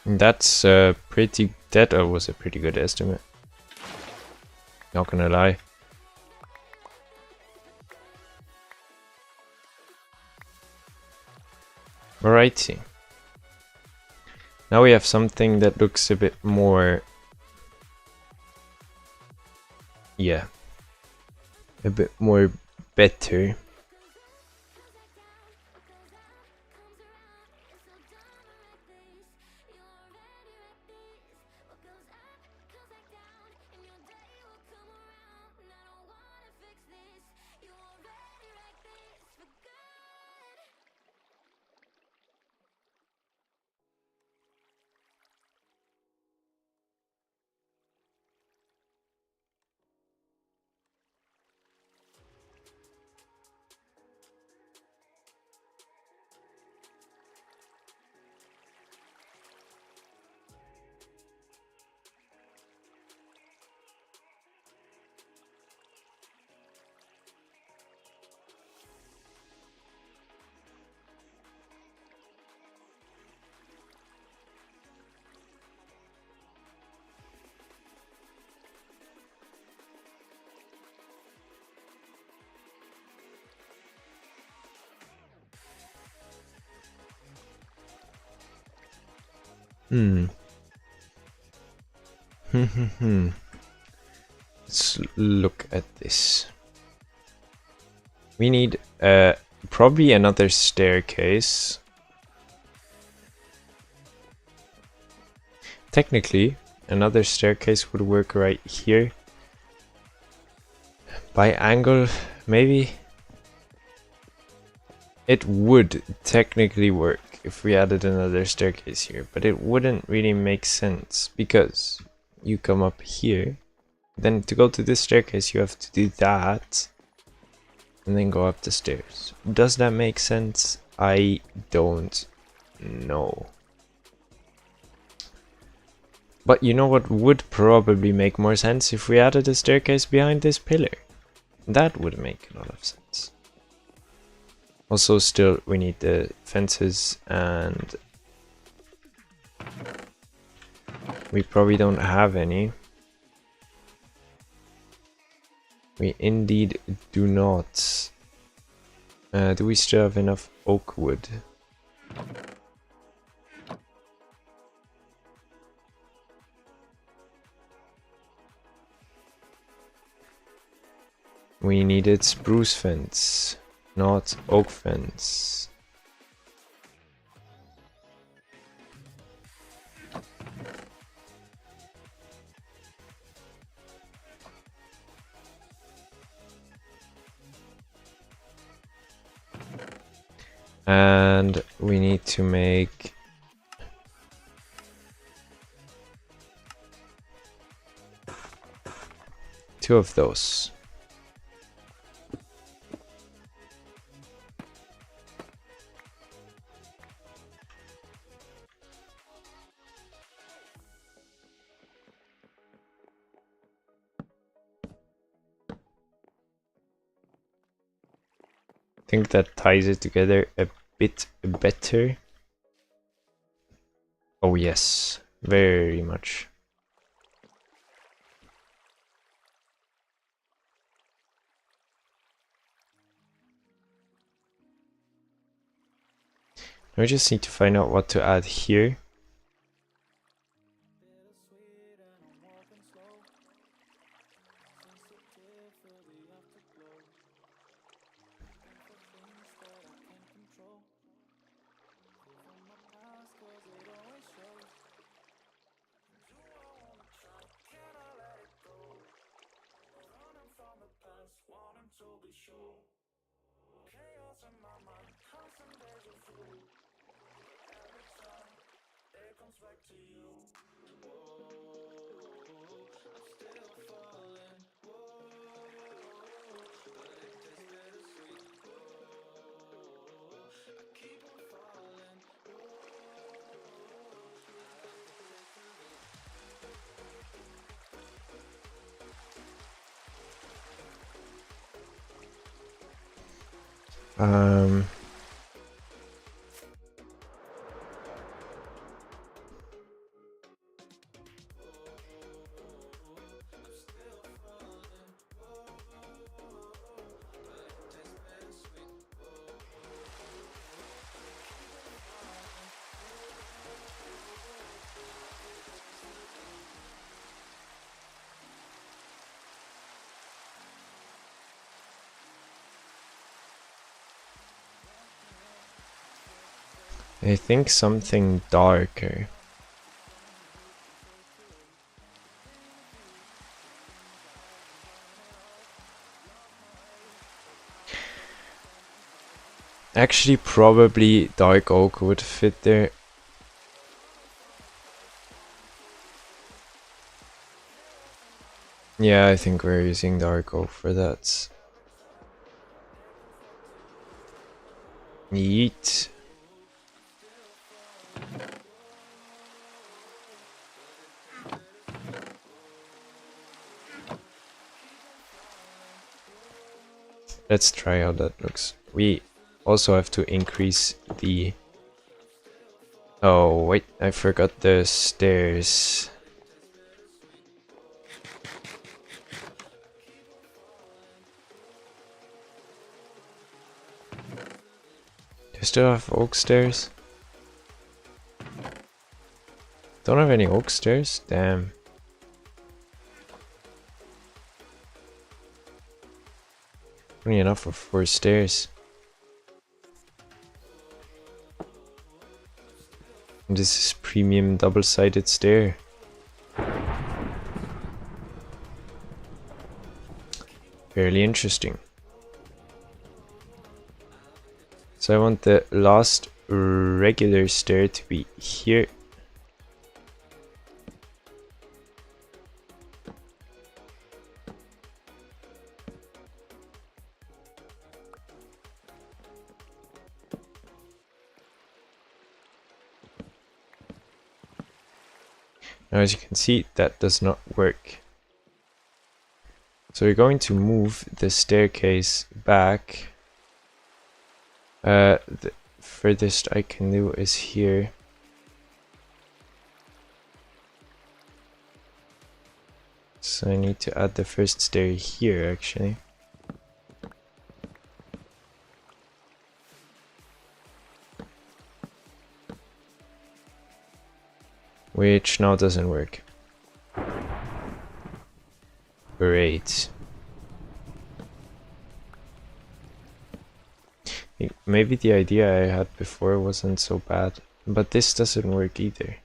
That's pretty. That was a pretty good estimate. Not gonna lie. Alrighty. Now we have something that looks a bit more. Yeah. A bit more better. Let's look at this. We need probably another staircase. Technically, another staircase would work right here. By angle, maybe. It would technically work if we added another staircase here, but it wouldn't really make sense because you come up here, then to go to this staircase you have to do that and then go up the stairs. Does that make sense? I don't know. But you know what would probably make more sense if we added a staircase behind this pillar? That would make a lot of sense. Also, still, we need the fences, and we probably don't have any. We indeed do not. Do we still have enough oak wood? We needed spruce fence, not oak fence. And we need to make two of those. I think that ties it together a bit better. Oh yes, very much. I just need to find out what to add here. I think something darker. Actually, probably dark oak would fit there. Yeah, I think we're using dark oak for that. Yeet. Let's try how that looks. We also have to increase the... Oh, wait, I forgot the stairs. Do you still have oak stairs? Don't have any oak stairs? Damn. Only enough for 4 stairs. And this is premium double-sided stair. Fairly interesting. So I want the last regular stair to be here. Now as you can see, that does not work. So we're going to move the staircase back. The furthest I can do is here. So I need to add the first stair here actually. Which now doesn't work. Great. Maybe the idea I had before wasn't so bad, but this doesn't work either.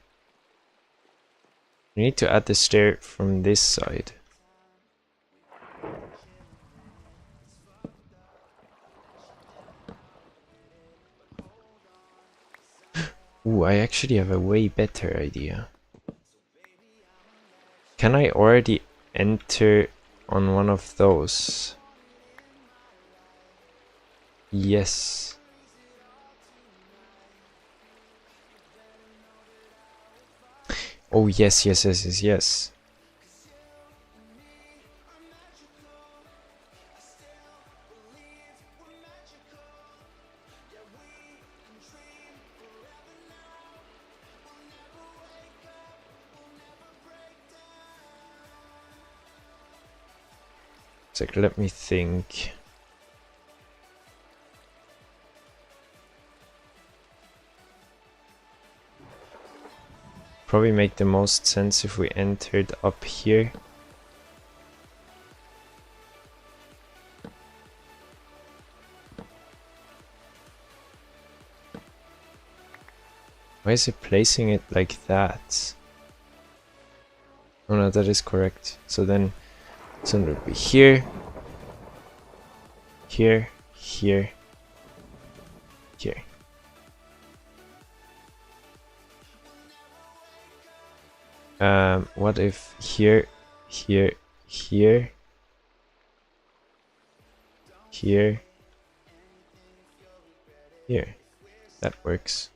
We need to add the stair from this side. Ooh, I actually have a way better idea. Can I already enter on one of those? Yes. Oh yes, yes, yes, yes, yes. It's like, let me think. Probably make the most sense if we entered up here. Why is it placing it like that? Oh no, that is correct. So then it would be here, here, here, here. What if here, here, here, here, here? That works.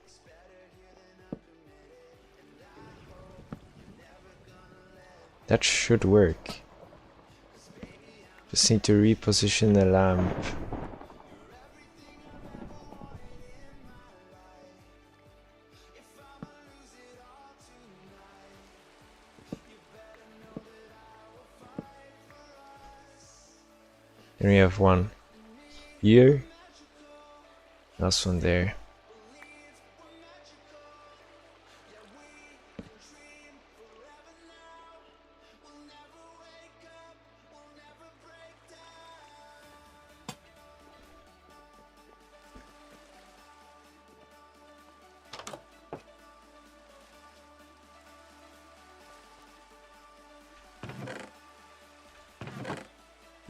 That should work. Just need to reposition the lamp. Then we have one here, last one there.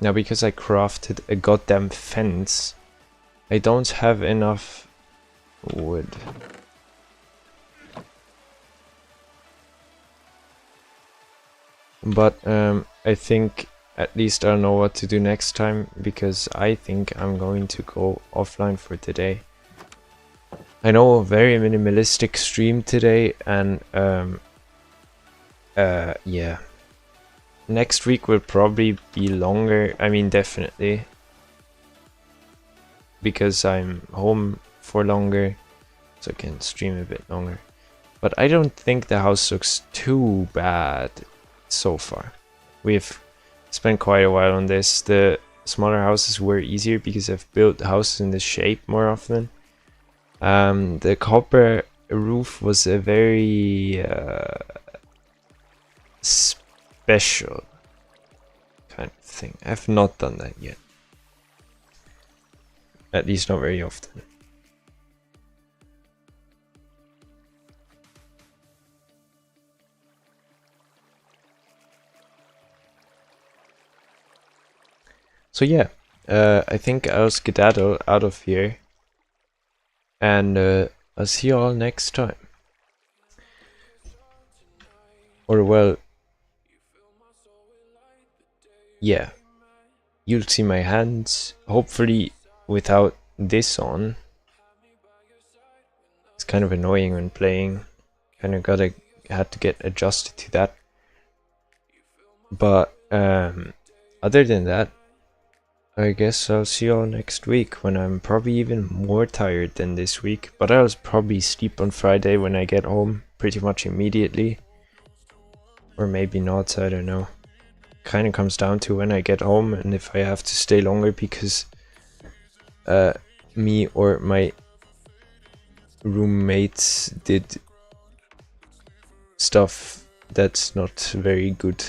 Now because I crafted a goddamn fence, I don't have enough wood. But I think at least I'll know what to do next time, because I think I'm going to go offline for today. I know, a very minimalistic stream today, and yeah. Next week will probably be longer, I mean definitely. Because I'm home for longer, so I can stream a bit longer. But I don't think the house looks too bad so far. We've spent quite a while on this. The smaller houses were easier because I've built houses in this shape more often. The copper roof was a very special kind of thing. I've not done that yet. At least not very often. So yeah, I think I'll skedaddle out of here. And I'll see you all next time. Or well, yeah, you'll see my hands, hopefully without this on. It's kind of annoying when playing, kind of had to get adjusted to that. But other than that, I guess I'll see you all next week when I'm probably even more tired than this week. But I'll probably sleep on Friday when I get home pretty much immediately. Or maybe not, I don't know. Kind of comes down to when I get home and if I have to stay longer because me or my roommates did stuff that's not very good.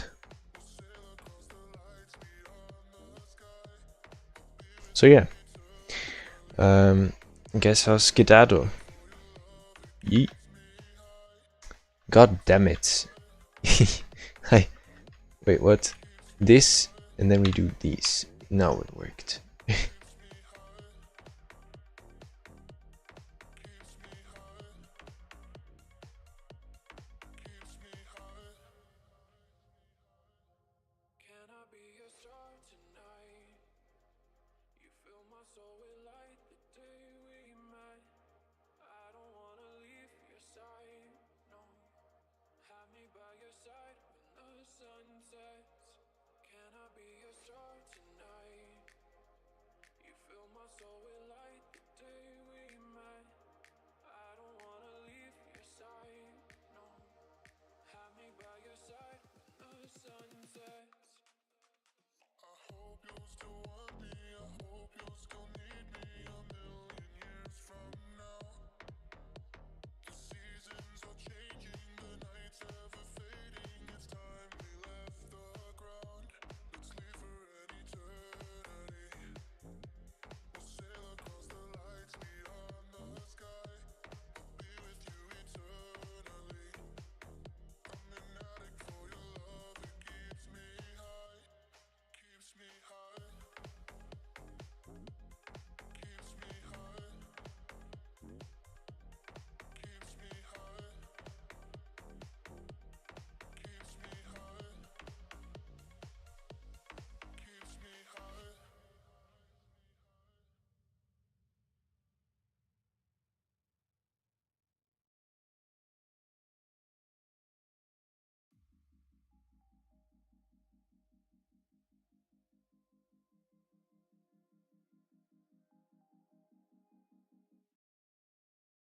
So yeah, guess I'll skedaddle. Yeet. God damn it. Hi. Wait, what? This, and then we do these. Now it worked.